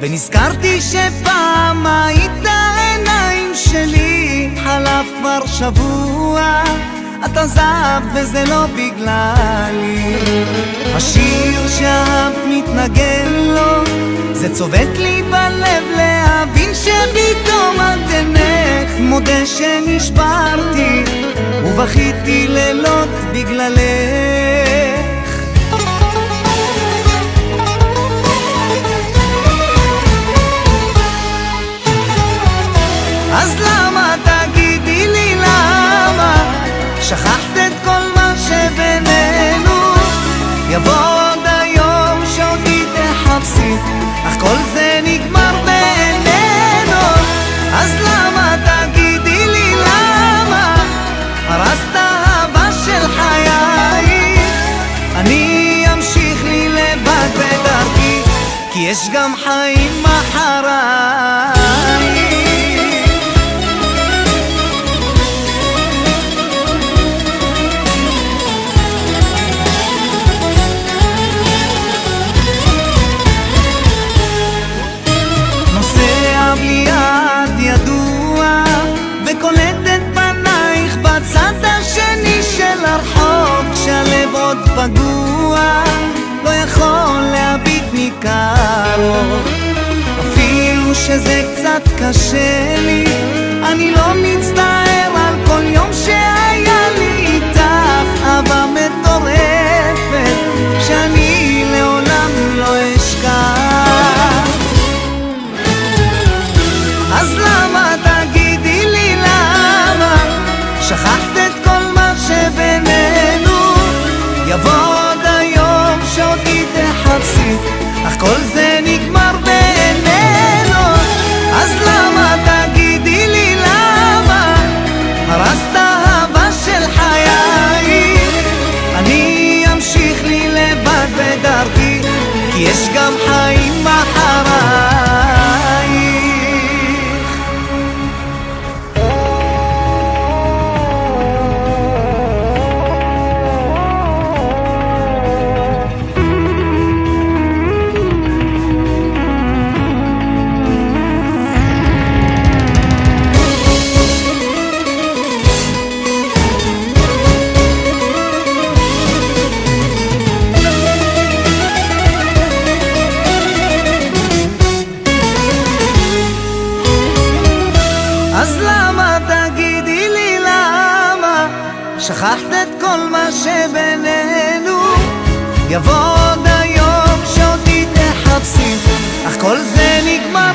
ונזכרתי שפעם היית העיניים שלי. חלף כבר שבוע, את עזבת וזה לא בגללי. השיר שאהבת מתנגן לו, זה צובט לי בלב להבין שפתאום את אינך. מודה שנשברתי ובכיתי לילות בגללך. אז למה תגידי לי למה שכחת את כל מה שבינינו? יבוא עוד היום שאותי תחפשי, אך כל זה נגמר בינינו. אז למה תגידי לי למה הרסת אהבה של חיי? אני אמשיך לי לבד בדרכי, כי יש גם חיים אחריי. כשהלב עוד פגוע, לא יכול להביט מקרוב. אפילו שזה קצת קשה לי, אני לא מצטער על כל יום שהיה לי איתך. אהבה מטורפת שאני לעולם לא אשכח. אז למה תגידי לי למה שכחת את כל מה שבינינו? יבוא עוד היום שאותי תחפשי, אך כל זה נגמר בינינו. אז למה תגידי לי למה הרסת אהבה של חיי? אני אמשיך לי לבד בדרכי, כי יש גם חיים אחריי. אז למה תגידי לי למה שכחת את כל מה שבינינו? יבוא עוד היום שאותי תחפשי, אך כל זה נגמר